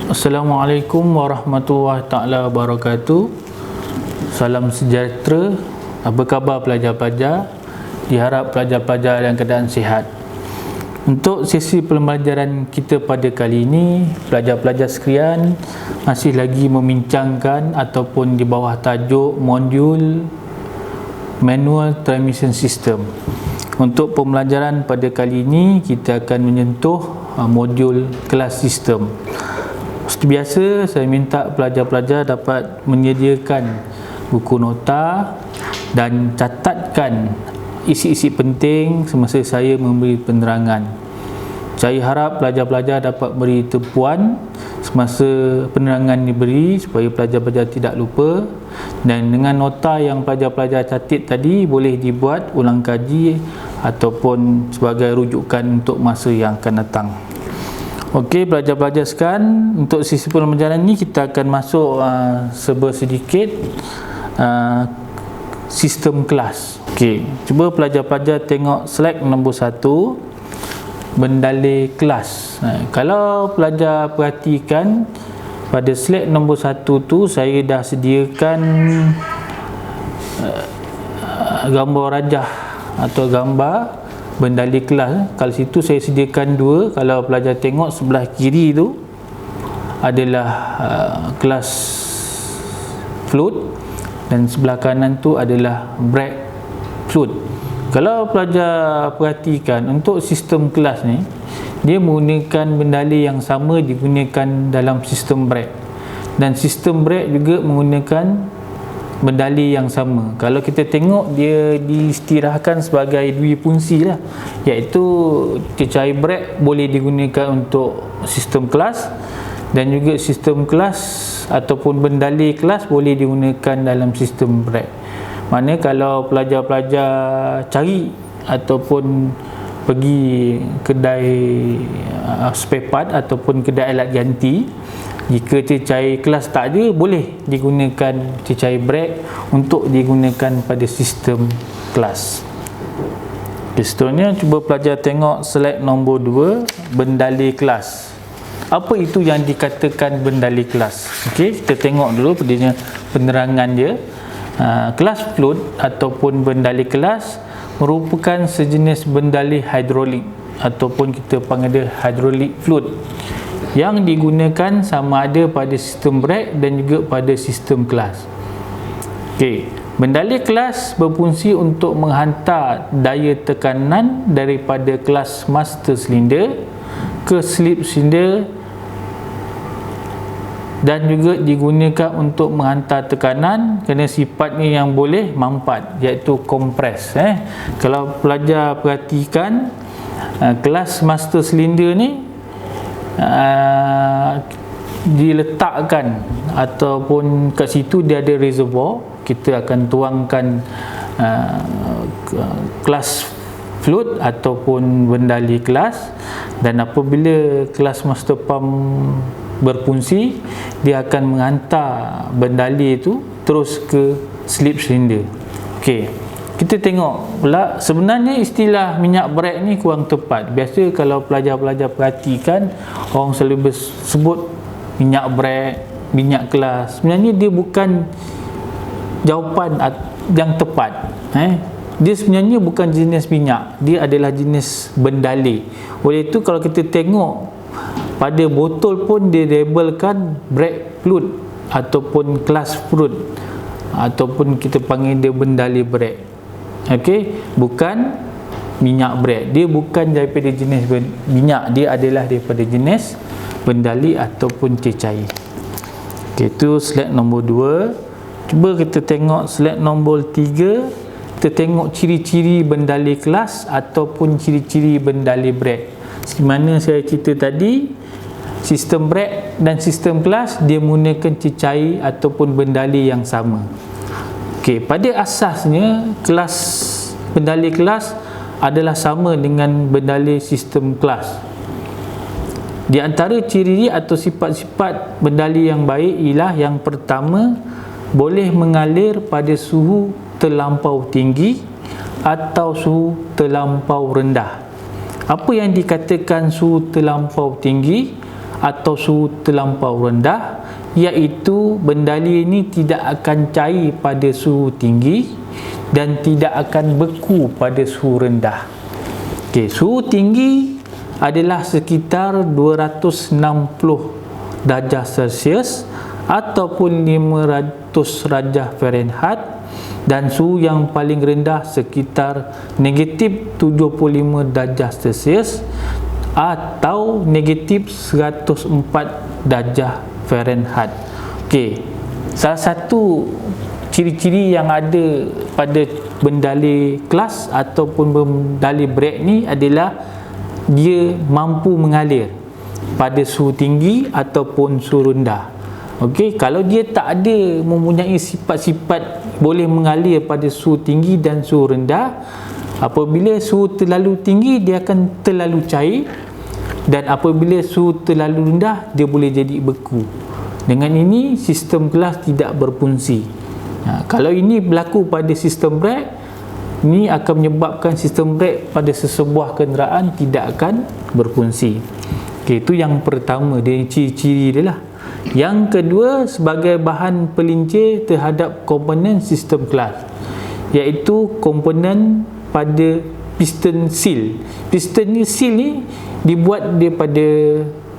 Assalamualaikum warahmatullahi taala wabarakatuh. Salam sejahtera. Apa khabar pelajar-pelajar? Diharap pelajar-pelajar dalam keadaan sihat. Untuk sesi pembelajaran kita pada kali ini, pelajar-pelajar sekalian masih lagi membincangkan ataupun di bawah tajuk modul Manual Transmission System. Untuk pembelajaran pada kali ini, kita akan menyentuh modul kelas sistem. Seperti biasa, saya minta pelajar-pelajar dapat menyediakan buku nota dan catatkan isi-isi penting semasa saya memberi penerangan. Saya harap pelajar-pelajar dapat beri tumpuan semasa penerangan diberi supaya pelajar-pelajar tidak lupa, dan dengan nota yang pelajar-pelajar catat tadi boleh dibuat ulang kaji ataupun sebagai rujukan untuk masa yang akan datang. Okey, pelajar-pelajar sekalian, untuk sesi pembelajaran ni kita akan masuk sedikit sistem kelas. Okey, cuba pelajar-pelajar tengok slide nombor 1, bendalih kelas. Kalau pelajar perhatikan pada slide nombor 1 tu, saya dah sediakan gambar rajah atau gambar bendalih kelas. Kalau situ saya sediakan dua. Kalau pelajar tengok sebelah kiri tu adalah kelas float dan sebelah kanan tu adalah break float. Kalau pelajar perhatikan, untuk sistem kelas ni dia menggunakan bendalih yang sama digunakan dalam sistem break, dan sistem break juga menggunakan bendalih yang sama. Kalau kita tengok, dia diistilahkan sebagai dua fungsi lah, iaitu cecair break boleh digunakan untuk sistem kelas, dan juga sistem kelas ataupun bendalih kelas boleh digunakan dalam sistem break. Mana kalau pelajar-pelajar cari ataupun pergi kedai spare part ataupun kedai alat ganti, jika cecair kelas tak ada, boleh digunakan cecair break untuk digunakan pada sistem kelas. Okay, seterusnya cuba pelajar tengok slide nombor 2, bendalih kelas. Apa itu yang dikatakan bendalih kelas? Okey, kita tengok dulu penerangan dia. Kelas float ataupun bendalih kelas merupakan sejenis bendalih hidrolik ataupun kita panggil dia hidrolik float, yang digunakan sama ada pada sistem break dan juga pada sistem kelas. Okey, bendalih kelas berfungsi untuk menghantar daya tekanan daripada kelas master cylinder ke slip cylinder, dan juga digunakan untuk menghantar tekanan kerana sifatnya yang boleh mampat, iaitu kompres. Kalau pelajar perhatikan, kelas master cylinder ni diletakkan ataupun kat situ dia ada reservoir. Kita akan tuangkan kelas float ataupun bendalih kelas, dan apabila kelas master pump berfungsi, dia akan menghantar bendalih itu terus ke slip cylinder. Okey, kita tengok pula, sebenarnya istilah minyak brek ni kurang tepat. Biasa kalau pelajar-pelajar perhatikan, orang selalu sebut minyak brek, minyak kelas. Sebenarnya dia bukan jawapan yang tepat. Dia sebenarnya bukan jenis minyak, dia adalah jenis bendalih. Oleh itu, kalau kita tengok pada botol pun dia labelkan brake fluid ataupun kelas fluid, ataupun kita panggil dia bendalih brake. Okey, bukan minyak brake. Dia bukan daripada jenis minyak, dia adalah daripada jenis bendalih ataupun cecair. Okey, itu slide nombor 2. Cuba kita tengok slide nombor 3. Kita tengok ciri-ciri bendalih kelas ataupun ciri-ciri bendalih brake. Seperti mana saya cerita tadi, sistem brake dan sistem kelas dia menggunakan cecair ataupun bendalih yang sama. Okey, pada asasnya kelas bendalih kelas adalah sama dengan bendalih sistem kelas. Di antara ciri atau sifat-sifat bendalih yang baik ialah yang pertama, boleh mengalir pada suhu terlampau tinggi atau suhu terlampau rendah. Apa yang dikatakan suhu terlampau tinggi atau suhu terlampau rendah, iaitu bendali ini tidak akan cair pada suhu tinggi dan tidak akan beku pada suhu rendah. Okey, suhu tinggi adalah sekitar 260 darjah Celsius ataupun 500 darjah Fahrenheit, dan suhu yang paling rendah sekitar negatif 75 darjah Celsius atau negatif 104 darjah Fahrenheit. Okey, salah satu ciri-ciri yang ada pada bendali kelas ataupun bendali brek ni adalah dia mampu mengalir pada suhu tinggi ataupun suhu rendah. Okey, kalau dia tak ada mempunyai sifat-sifat boleh mengalir pada suhu tinggi dan suhu rendah, apabila suhu terlalu tinggi dia akan terlalu cair, dan apabila suhu terlalu rendah dia boleh jadi beku. Dengan ini sistem kelas tidak berfungsi. Kalau ini berlaku pada sistem brek, ini akan menyebabkan sistem brek pada sesebuah kenderaan tidak akan berfungsi. Okey, itu yang pertama, dia ciri-ciri dia lah. Yang kedua, sebagai bahan pelincir terhadap komponen sistem kelas, iaitu komponen pada piston seal. Piston seal ni dibuat daripada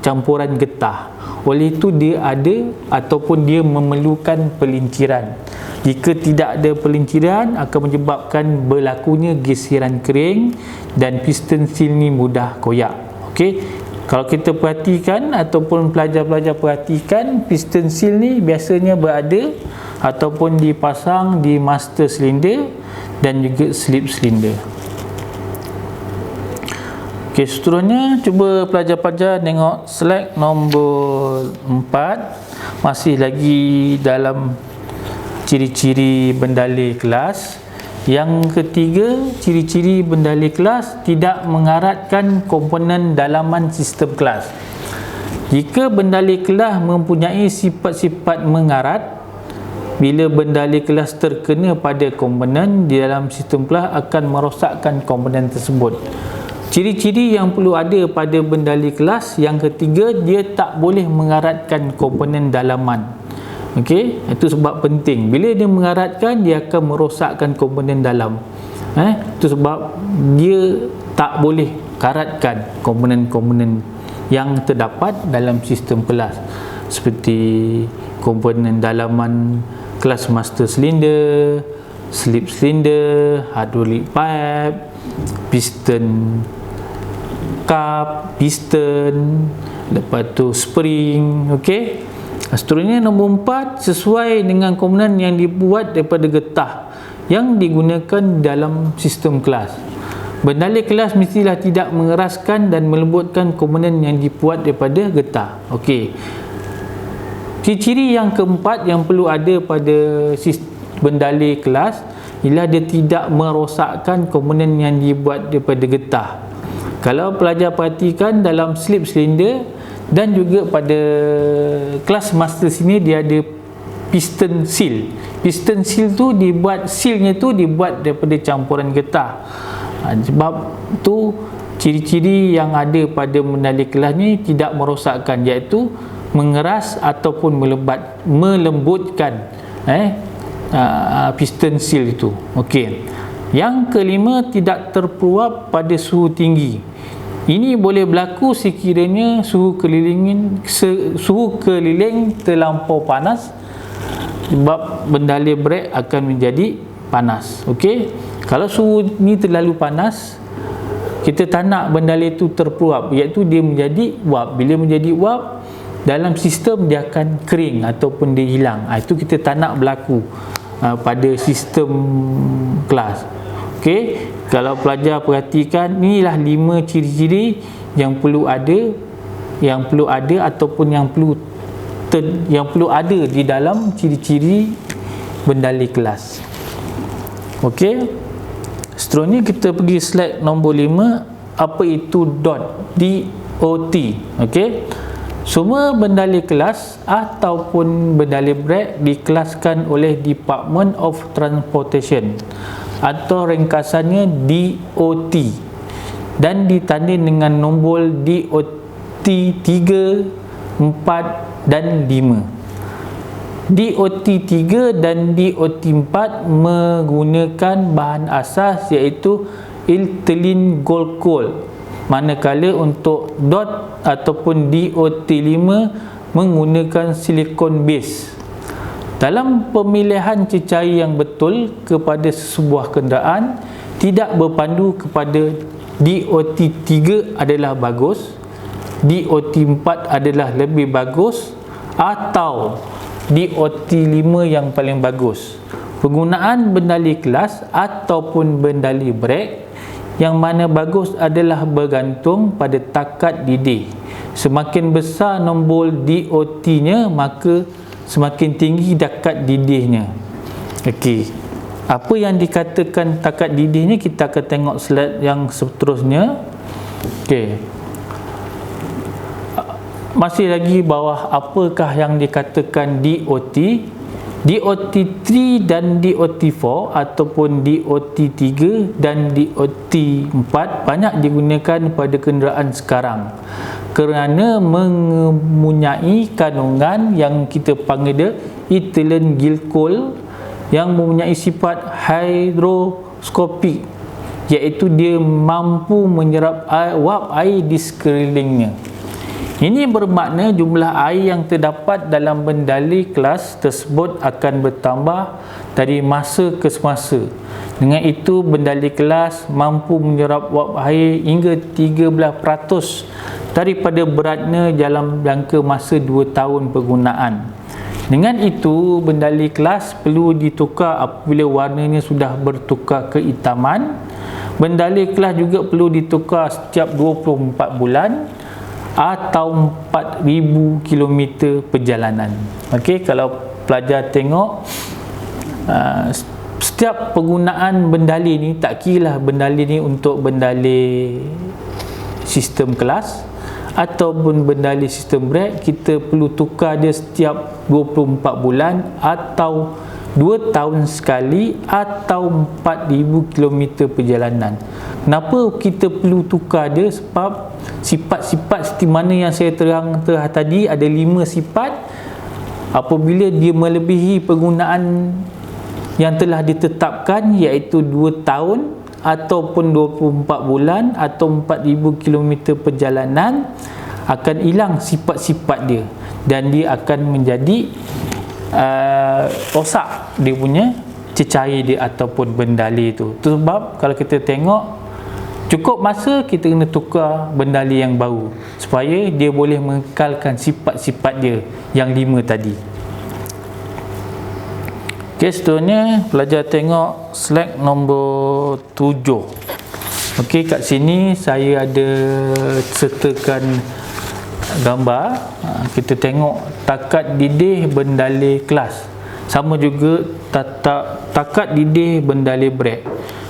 campuran getah. Oleh itu dia ada ataupun dia memerlukan pelinciran. Jika tidak ada pelinciran akan menyebabkan berlakunya geseran kering dan piston seal ni mudah koyak. Okey, kalau kita perhatikan ataupun pelajar-pelajar perhatikan, piston seal ni biasanya berada ataupun dipasang di master cylinder dan juga slip cylinder. Okey, seterusnya cuba pelajar-pelajar tengok slide nombor 4, masih lagi dalam ciri-ciri bendali kelas. Yang ketiga, ciri-ciri bendali kelas tidak mengaratkan komponen dalaman sistem kelas. Jika bendali kelas mempunyai sifat-sifat mengarat, bila bendali kelas terkena pada komponen di dalam sistem kelas akan merosakkan komponen tersebut. Ciri-ciri yang perlu ada pada bendali kelas yang ketiga, dia tak boleh mengaratkan komponen dalaman. Okey, itu sebab penting. Bila dia mengaratkan, dia akan merosakkan komponen dalam. Itu sebab dia tak boleh karatkan komponen-komponen yang terdapat dalam sistem kelas, seperti komponen dalaman kelas master cylinder, slip cylinder, hydraulic pipe, piston cup, piston, lepas tu spring. Okey, seterusnya nombor 4, sesuai dengan komponen yang dibuat daripada getah yang digunakan dalam sistem kelas. Bendali kelas mestilah tidak mengeraskan dan melembutkan komponen yang dibuat daripada getah. Okey, ciri-ciri yang keempat yang perlu ada pada bendali kelas ialah dia tidak merosakkan komponen yang dibuat daripada getah. Kalau pelajar perhatikan dalam slip cylinder dan juga pada kelas master sini, dia ada piston seal. Piston seal tu dibuat, sealnya tu dibuat daripada campuran getah. Sebab tu ciri-ciri yang ada pada bendali kelas ni tidak merosakkan, iaitu mengeras ataupun melembutkan piston seal itu. Okey. Yang kelima, tidak terpeluap pada suhu tinggi. Ini boleh berlaku sekiranya suhu keliling terlampau panas, sebab bendali brek akan menjadi panas. Okey, kalau suhu ni terlalu panas, kita tak nak bendali itu terpeluap, iaitu dia menjadi uap. Bila menjadi uap, dalam sistem dia akan kering ataupun dia hilang. Itu kita tak nak berlaku pada sistem kelas. Okey, kalau pelajar perhatikan, inilah 5 ciri-ciri yang perlu ada, ataupun yang perlu ada di dalam ciri-ciri bendali kelas. Okey, seterusnya kita pergi slide nombor 5, apa itu DOT. Okey, semua bendali kelas ataupun bendali brek dikelaskan oleh Department of Transportation atau ringkasannya DOT dan ditanda dengan nombor DOT 3 4 dan 5. DOT3 dan DOT4 menggunakan bahan asas iaitu ethylene glycol, manakala untuk DOT ataupun DOT5 menggunakan silikon base. Dalam pemilihan cecair yang betul kepada sebuah kenderaan, tidak berpandu kepada DOT3 adalah bagus, DOT4 adalah lebih bagus, atau DOT5 yang paling bagus. Penggunaan bendali kelas ataupun bendali brek yang mana bagus adalah bergantung pada takat didih. Semakin besar nombor DOT-nya, maka semakin tinggi takat didihnya. Okey. Apa yang dikatakan takat didihnya, kita akan tengok slide yang seterusnya. Okey. Masih lagi bawah, apakah yang dikatakan DOT? DOT3 dan DOT4 ataupun DOT3 dan DOT4 banyak digunakan pada kenderaan sekarang kerana mempunyai kandungan yang kita panggil dia ethylene glycol yang mempunyai sifat hidroskopik, iaitu dia mampu menyerap wap air di sekelilingnya. Ini bermakna jumlah air yang terdapat dalam bendali kelas tersebut akan bertambah dari masa ke semasa. Dengan itu, bendali kelas mampu menyerap wap air hingga 13% daripada beratnya dalam jangka masa 2 tahun penggunaan. Dengan itu, bendali kelas perlu ditukar apabila warnanya sudah bertukar kehitaman. Bendali kelas juga perlu ditukar setiap 24 bulan atau 4,000 km perjalanan. Okey, kalau pelajar tengok setiap penggunaan bendali ni, tak kira bendali ni untuk bendali sistem kelas ataupun bendali sistem brek, kita perlu tukar dia setiap 24 bulan atau 2 tahun sekali atau 4,000 km perjalanan. Kenapa kita perlu tukar dia? Sebab sifat-sifat seperti mana yang saya terang tadi, ada 5 sifat. Apabila dia melebihi penggunaan yang telah ditetapkan, iaitu 2 tahun ataupun 24 bulan atau 4,000 km perjalanan, akan hilang sifat-sifat dia dan dia akan menjadi rosak dia punya cecair dia ataupun bendali itu. Itu sebab kalau kita tengok, cukup masa kita kena tukar bendali yang baru supaya dia boleh mengekalkan sifat-sifat dia yang 5 tadi. Okey, seterusnya pelajar tengok slide nombor 7. Okey, kat sini saya ada sertakan gambar. Kita tengok takat didih bendali kelas, sama juga takat didih bendali brek.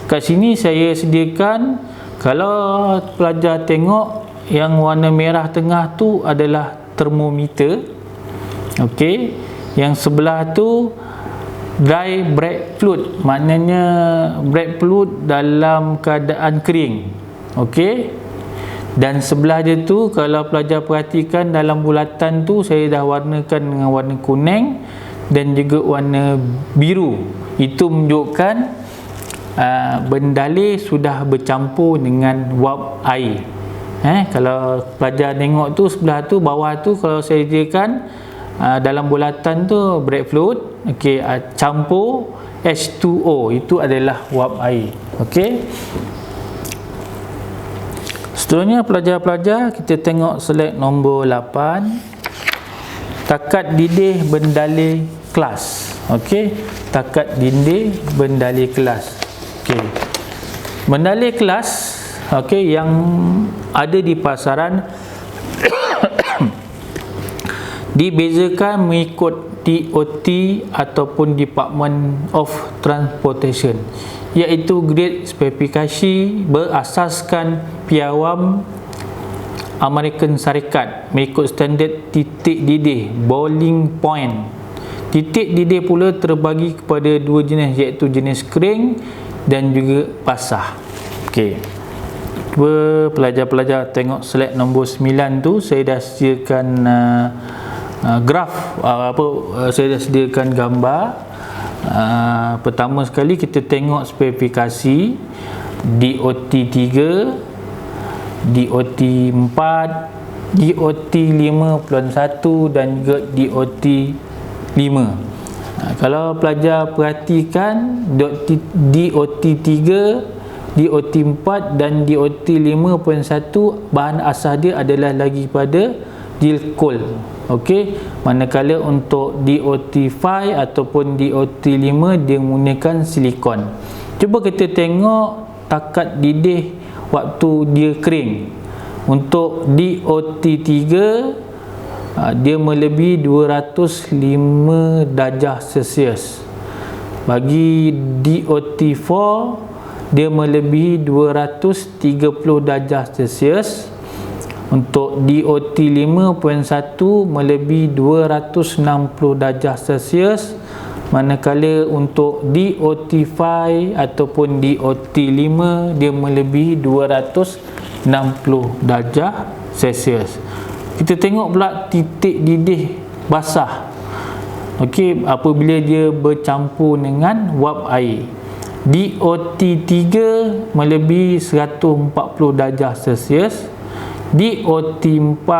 Kat sini saya sediakan, kalau pelajar tengok yang warna merah tengah tu adalah termometer. Okey, yang sebelah tu dry brake fluid, maknanya brake fluid dalam keadaan kering. Okey, dan sebelah dia tu, kalau pelajar perhatikan dalam bulatan tu, saya dah warnakan dengan warna kuning dan juga warna biru. Itu menunjukkan bendali sudah bercampur dengan wap air. Kalau pelajar tengok tu, sebelah tu, bawah tu, kalau saya sediakan dalam bulatan tu brake fluid, okey, campur H2O, itu adalah wap air. Okey, seterusnya pelajar-pelajar, kita tengok slide nombor 8, takat didih bendali kelas. Okey, takat didih bendali kelas. Okey, bendali kelas, okey, yang ada di pasaran dibezakan mengikut DOT ataupun Department of Transportation, iaitu grade spesifikasi berasaskan piawam American Syarikat mengikut standard titik didih bowling point. Titik didih pula terbagi kepada 2 jenis, iaitu jenis kering dan juga basah. Okey, Cuba pelajar-pelajar tengok slide nombor 9 tu, saya dah sediakan graf, saya dah sediakan gambar. Pertama sekali kita tengok spesifikasi DOT3, DOT4, DOT5.1 dan juga DOT5. Kalau pelajar perhatikan, DOT3, DOT4 dan DOT5.1 bahan asas dia adalah lagi pada glycol. Okey, manakala untuk DOT5 ataupun DOT5 dia menggunakan silikon. Cuba kita tengok takat didih waktu dia kering. Untuk DOT3 dia melebihi 205 darjah Celsius. Bagi DOT4 dia melebihi 230 darjah Celsius. Untuk DOT5.1 melebihi 260 darjah Celsius. Manakala untuk DOT5 ataupun DOT5 dia melebihi 260 darjah Celsius. Kita tengok pula titik didih basah. Okey, apabila dia bercampur dengan wap air. DOT3 melebihi 140 darjah Celsius. DOT4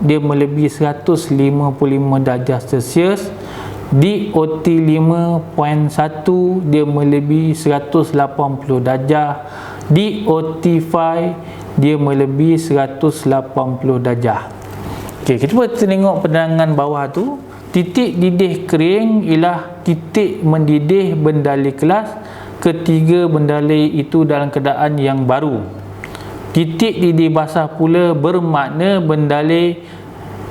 dia melebihi 155 darjah Celsius. DOT5.1 dia melebihi 180 darjah. DOT5 dia melebihi 180 darjah. Okey, kita cuba tengok penerangan bawah tu. Titik didih kering ialah titik mendidih bendalai kelas ketiga bendalai itu dalam keadaan yang baru. Titik didih basah pula bermakna bendalai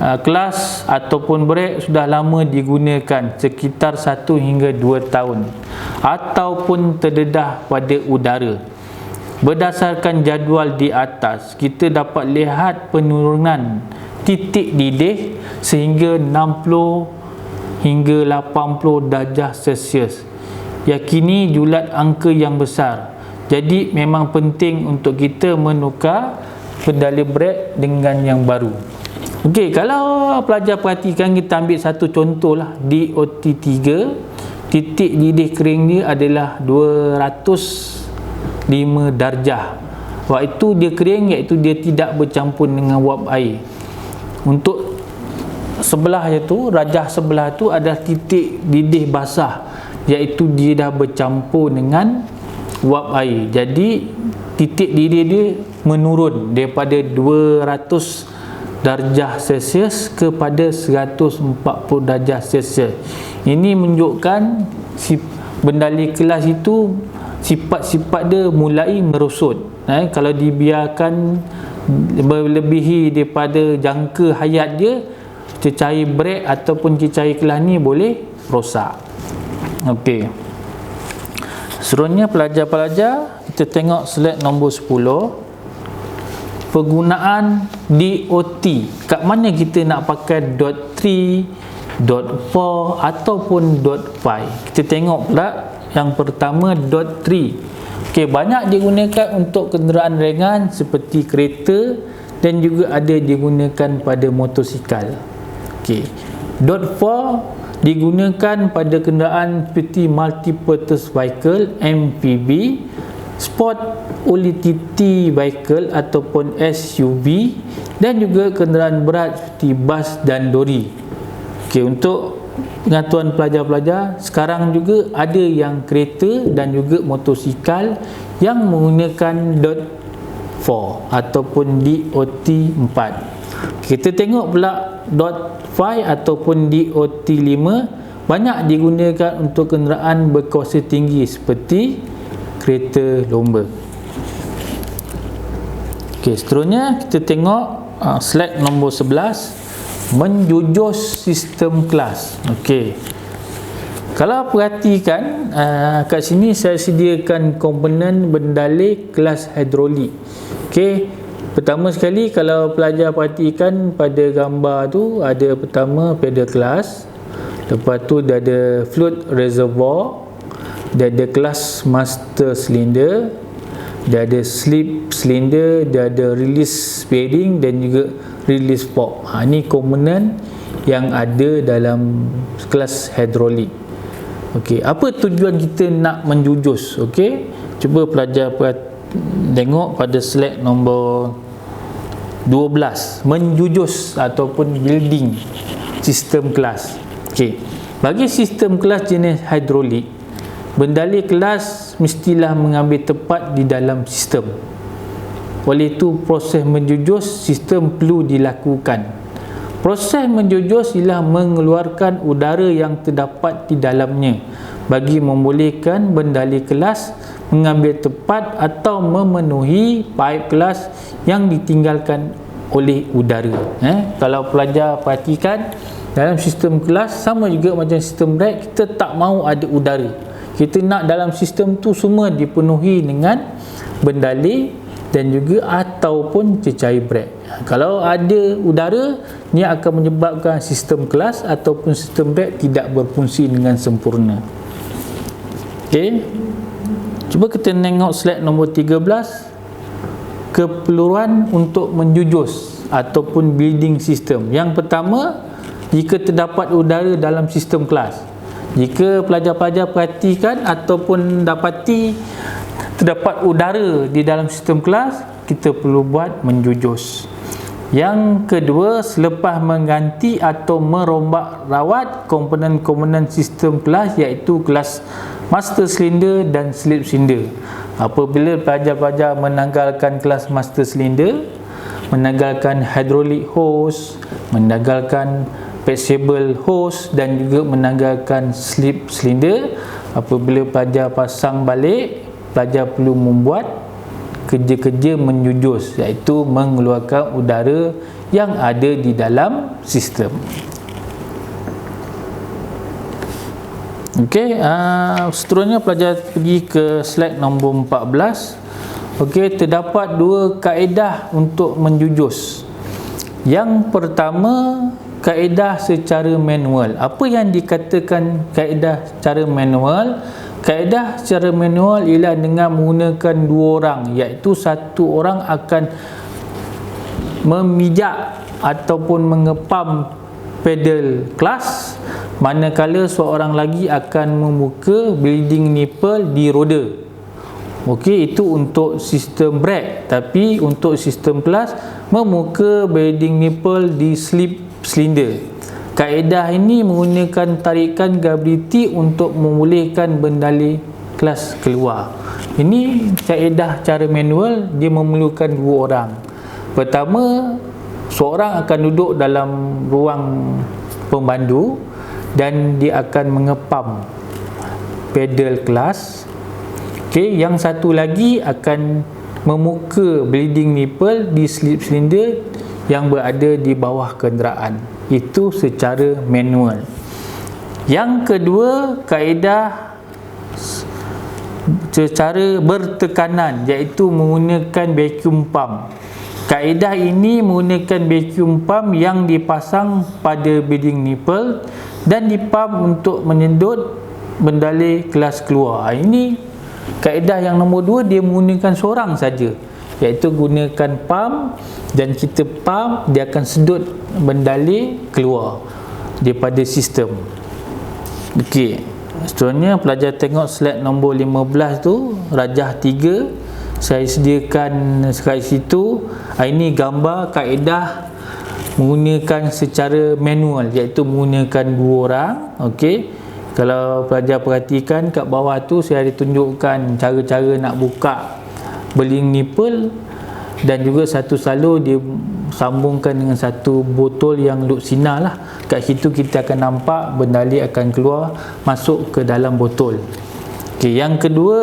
kelas ataupun brek sudah lama digunakan sekitar 1 hingga 2 tahun ataupun terdedah pada udara. Berdasarkan jadual di atas, kita dapat lihat penurunan titik didih sehingga 60 hingga 80 darjah Celsius. Yakini julat angka yang besar. Jadi memang penting untuk kita menukar bendalai brek dengan yang baru. Okey, kalau pelajar perhatikan, kita ambil satu contoh lah. DOT3, titik didih kering ni adalah 205 darjah. Waktu dia kering, iaitu dia tidak bercampur dengan wap air. Untuk sebelah itu, rajah sebelah tu adalah titik didih basah, iaitu dia dah bercampur dengan wap air. Jadi titik didih dia menurun daripada 200 darjah Celsius kepada 140 darjah Celsius. Ini menunjukkan bendalai kelas itu sifat-sifat dia mulai merosot. Kalau dibiarkan melebihi daripada jangka hayat dia, cecair brek ataupun cecair kelas ni boleh rosak. Okey. Seterusnya pelajar-pelajar, kita tengok slide nombor 10. Penggunaan DOT. Kat mana kita nak pakai .3, .4 ataupun .5. Kita tengok pula yang pertama .3. Okey, banyak digunakan untuk kenderaan ringan seperti kereta dan juga ada digunakan pada motosikal. Okey. .4 digunakan pada kenderaan seperti multi-purpose vehicle MPV, sport utility vehicle ataupun SUV dan juga kenderaan berat seperti bas dan lori. Okey, untuk pengetahuan pelajar-pelajar, sekarang juga ada yang kereta dan juga motosikal yang menggunakan .4 ataupun DOT4. Kita tengok pula .5 ataupun DOT5 banyak digunakan untuk kenderaan berkuasa tinggi seperti kereta lomba. Okey, seterusnya kita tengok slide nombor 11, menjujus sistem kelas. Okey, kalau perhatikan kat sini saya sediakan komponen bendalai kelas hidrolik. Okey, pertama sekali kalau pelajar perhatikan pada gambar tu, ada pertama pedal kelas, lepas tu dia ada fluid reservoir, dia ada kelas master cylinder, dia ada slip cylinder, dia ada release bearing dan juga release fork. Ini komponen yang ada dalam kelas hidrolik. Okey, apa tujuan kita nak menjujus? Okey, cuba pelajar tengok pada slide nombor 12, menjujus ataupun building sistem kelas. Okey, bagi sistem kelas jenis hidrolik, bendali kelas mestilah mengambil tempat di dalam sistem. Oleh itu, proses menjujus sistem perlu dilakukan. Proses menjujus ialah mengeluarkan udara yang terdapat di dalamnya bagi membolehkan bendali kelas mengambil tempat atau memenuhi paip kelas yang ditinggalkan oleh udara. Kalau pelajar perhatikan, dalam sistem kelas sama juga macam sistem brake, kita tak mahu ada udara. Kita nak dalam sistem tu semua dipenuhi dengan bendali dan juga ataupun cecair brake. Kalau ada udara, ni akan menyebabkan sistem kelas ataupun sistem brake tidak berfungsi dengan sempurna. Okey, cuba kita tengok slide nombor 13, keperluan untuk menjujus ataupun building system. Yang pertama, jika terdapat udara dalam sistem kelas. Jika pelajar-pelajar perhatikan ataupun dapati terdapat udara di dalam sistem kelas, kita perlu buat menjujus. Yang kedua, selepas mengganti atau merombak rawat komponen-komponen sistem kelas, iaitu kelas master cylinder dan slip cylinder. Apabila pelajar-pelajar menanggalkan kelas master cylinder, menanggalkan hydraulic hose, menanggalkan flexible hose dan juga menanggalkan slip cylinder, apabila pelajar pasang balik, pelajar perlu membuat kerja-kerja menjujus, iaitu mengeluarkan udara yang ada di dalam sistem. Okey, seterusnya pelajar pergi ke slide nombor 14. Okey, terdapat dua kaedah untuk menjujus. Yang pertama, kaedah secara manual. Apa yang dikatakan kaedah secara manual? Kaedah secara manual ialah dengan menggunakan dua orang, iaitu satu orang akan memijak ataupun mengepam pedal kelas, manakala seorang lagi akan membuka bleeding nipple di roda. Okey, itu untuk sistem brake. Tapi untuk sistem kelas, membuka bleeding nipple di slip cylinder. Kaedah ini menggunakan tarikan graviti untuk membolehkan bendali kelas keluar. Ini kaedah cara manual, dia memerlukan dua orang. Pertama, seorang akan duduk dalam ruang pemandu dan dia akan mengepam pedal kelas. Okey, yang satu lagi akan membuka bleeding nipple di slip cylinder yang berada di bawah kenderaan. Itu secara manual. Yang kedua, kaedah secara bertekanan, iaitu menggunakan vacuum pump. Kaedah ini menggunakan vacuum pump yang dipasang pada bleeding nipple dan dipump untuk menyedot bendali kelas keluar. Ini kaedah yang nombor 2, dia menggunakan seorang saja, iaitu gunakan pump dan kita pump, dia akan sedut bendali keluar daripada sistem. Okey, seterusnya pelajar tengok slide nombor 15 tu, rajah 3 saya sediakan kat situ. Ini gambar kaedah menggunakan secara manual, iaitu menggunakan dua orang. Okey, kalau pelajar perhatikan kat bawah tu, saya ada tunjukkan cara-cara nak buka bleeding nipple, dan juga satu salur dia sambungkan dengan satu botol yang loop sinar lah. Kat situ kita akan nampak bendali akan keluar masuk ke dalam botol. Okey, yang kedua,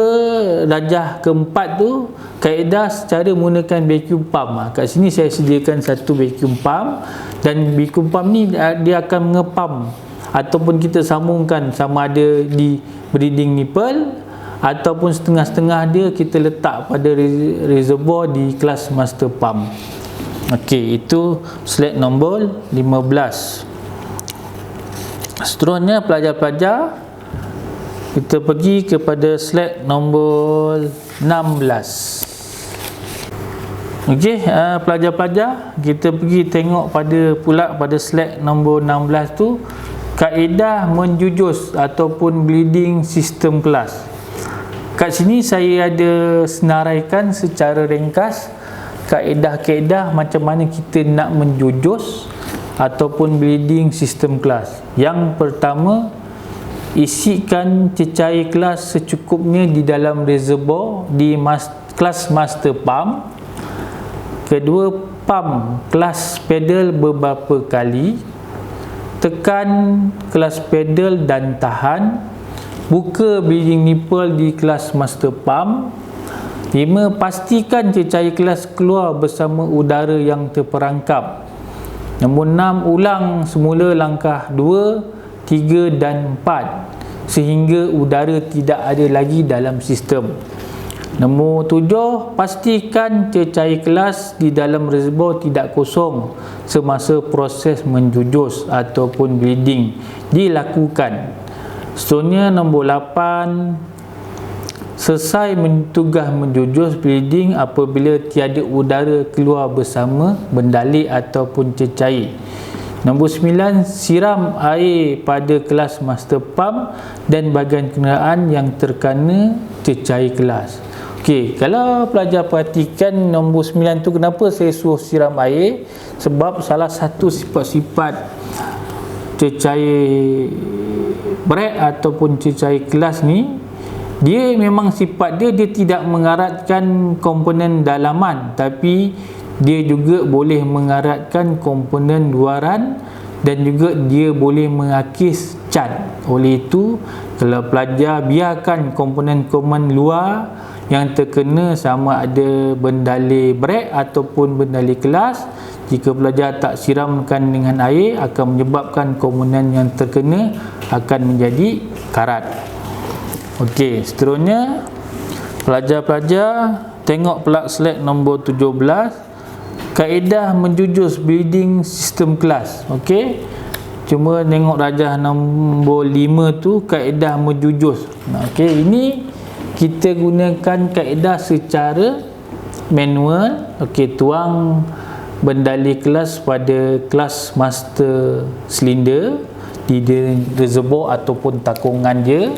rajah keempat tu, kaedah secara menggunakan vacuum pump. Kat sini saya sediakan satu vacuum pump, dan vacuum pump ni dia akan mengepam ataupun kita sambungkan sama ada di bleeding nipple ataupun setengah-setengah dia kita letak pada reservoir di kelas master pump. Okey, itu slide nombor 15. Seterusnya pelajar-pelajar, kita pergi kepada slide nombor 16. Okey, pelajar-pelajar, kita pergi tengok pada slide nombor 16 tu, kaedah menjujus ataupun bleeding sistem kelas. Kat sini saya ada senaraikan secara ringkas kaedah-kaedah macam mana kita nak menjujus ataupun bleeding sistem kelas. Yang pertama, isikan cecair kelas secukupnya di dalam reservoir di kelas master pump. Kedua, pump kelas pedal beberapa kali, tekan kelas pedal dan tahan, buka bleeding nipple di kelas master pump. 5. Pastikan cecair kelas keluar bersama udara yang terperangkap. Nombor 6, ulang semula langkah 2, 3 dan 4 sehingga udara tidak ada lagi dalam sistem. Nombor 7, pastikan cecair kelas di dalam reservoir tidak kosong semasa proses menjujus ataupun bleeding dilakukan. Seterusnya nombor 8, selesai tugas menjujus bleeding apabila tiada udara keluar bersama bendalik ataupun cecair. Nombor 9, siram air pada kelas master pump dan bahagian kenderaan yang terkena cecair kelas. Okey, kalau pelajar perhatikan nombor 9 tu, kenapa saya suruh siram air? Sebab salah satu sifat-sifat cecair brake ataupun cecair kelas ni, dia memang sifat dia tidak mengaratkan komponen dalaman, tapi dia juga boleh mengaratkan komponen luaran dan juga dia boleh mengakis cat. Oleh itu, kalau pelajar biarkan komponen-komponen luar yang terkena, sama ada bendalai brake ataupun bendalai kelas, jika pelajar tak siramkan dengan air, akan menyebabkan komponen yang terkena akan menjadi karat. Okey, seterusnya pelajar-pelajar tengok pula slide nombor 17, kaedah menjujus bleeding sistem kelas. Okey, cuma tengok rajah nombor 5 tu, kaedah menjujus. Okey, ini kita gunakan kaedah secara manual. Okey, tuang bendalai kelas pada kelas master silinder di reservoir ataupun takungan dia.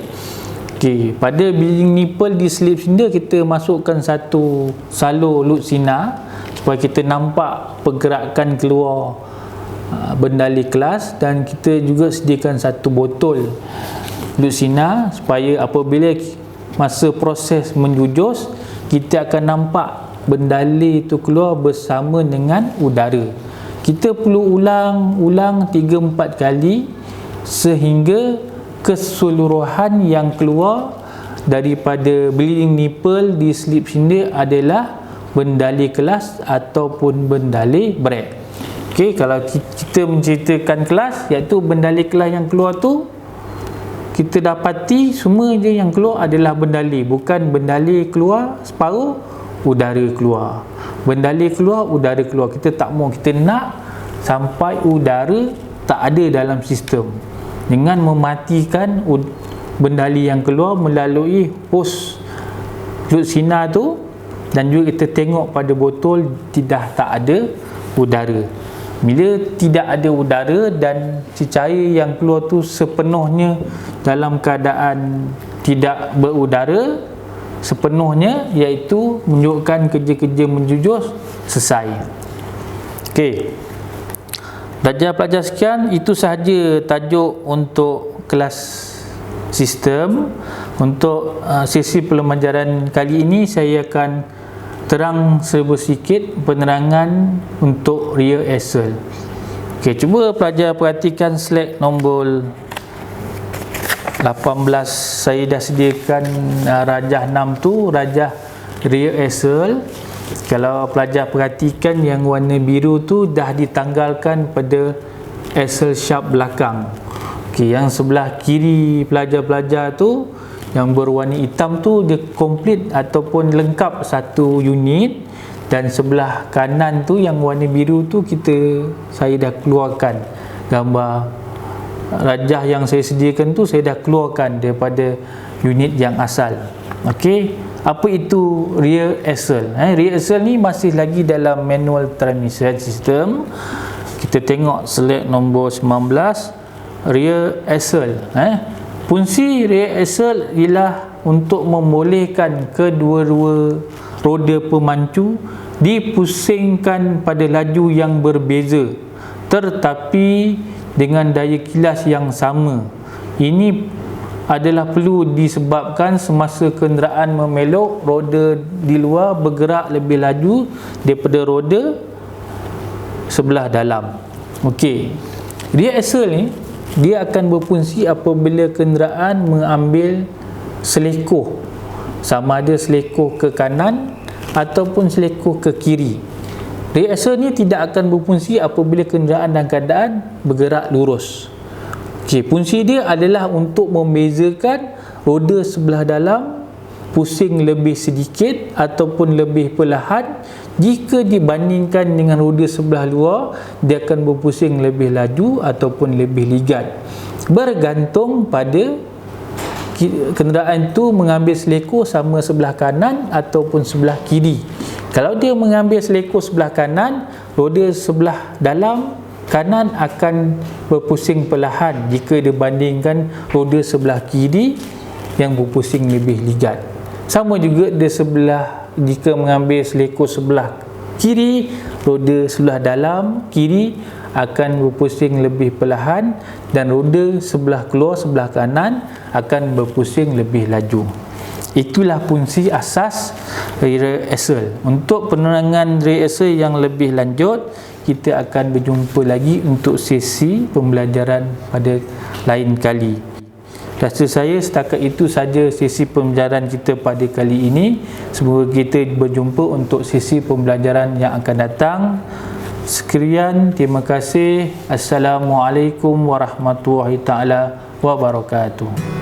Okey, pada bleeding nipple di slip silinder kita masukkan satu salur lut sinar supaya kita nampak pergerakan keluar bendalai kelas, dan kita juga sediakan satu botol lut sinar supaya apabila masa proses menjujus, kita akan nampak bendalai itu keluar bersama dengan udara. Kita perlu ulang 3-4 kali sehingga keseluruhan yang keluar daripada bleeding nipple di slip silinder adalah bendalai kelas ataupun bendalai brake. Okey, kalau kita menceritakan kelas, iaitu bendalai kelas yang keluar tu, kita dapati semua je yang keluar adalah bendalai, bukan bendalai keluar separuh, udara keluar, bendalai keluar, udara keluar. Kita tak mau, kita nak sampai udara tak ada dalam sistem dengan mematikan bendalai yang keluar melalui hos lut sinar tu, dan juga kita tengok pada botol tak ada udara. Bila tidak ada udara dan cecair yang keluar tu sepenuhnya dalam keadaan tidak berudara sepenuhnya, iaitu menunjukkan kerja-kerja menjujus selesai. Okey, pelajar-pelajar sekian, itu sahaja tajuk untuk kelas sistem. Untuk sesi pembelajaran kali ini, saya akan terang sedikit penerangan untuk rear axle. Okey, cuba pelajar perhatikan slide nombor 18. Saya dah sediakan rajah 6 tu, rajah rear axle. Kalau pelajar perhatikan, yang warna biru tu dah ditanggalkan pada axle shaft belakang. Okey, yang sebelah kiri pelajar-pelajar tu yang berwarna hitam tu, dia komplit ataupun lengkap satu unit, dan sebelah kanan tu yang warna biru tu saya dah keluarkan gambar rajah yang saya sediakan tu, saya dah keluarkan daripada unit yang asal. Okey, apa itu rear axle? Rear axle ni masih lagi dalam manual transmission system. Kita tengok slide nombor 19, rear axle. Fungsi rear axle ialah untuk membolehkan kedua-dua roda pemancu dipusingkan pada laju yang berbeza tetapi dengan daya kilas yang sama. Ini adalah perlu disebabkan semasa kenderaan memelok, roda di luar bergerak lebih laju daripada roda sebelah dalam. Okey, rear axle ni dia akan berfungsi apabila kenderaan mengambil selekoh, sama ada selekoh ke kanan ataupun selekoh ke kiri. Rear axle ni tidak akan berfungsi apabila kenderaan dalam keadaan bergerak lurus. Okey, fungsi dia adalah untuk membezakan roda sebelah dalam pusing lebih sedikit ataupun lebih perlahan jika dibandingkan dengan roda sebelah luar. Dia akan berpusing lebih laju ataupun lebih ligat, bergantung pada kenderaan itu mengambil selekoh sama sebelah kanan ataupun sebelah kiri. Kalau dia mengambil selekoh sebelah kanan, roda sebelah dalam kanan akan berpusing perlahan jika dibandingkan roda sebelah kiri yang berpusing lebih ligat. Sama juga jika mengambil selekoh sebelah kiri, roda sebelah dalam kiri akan berpusing lebih perlahan dan roda sebelah keluar sebelah kanan akan berpusing lebih laju. Itulah fungsi asas rear axle. Untuk penerangan rear axle yang lebih lanjut, kita akan berjumpa lagi untuk sesi pembelajaran pada lain kali. Rasa saya setakat itu saja sesi pembelajaran kita pada kali ini. Semoga kita berjumpa untuk sesi pembelajaran yang akan datang. Sekian, terima kasih. Assalamualaikum warahmatullahi taala wabarakatuh.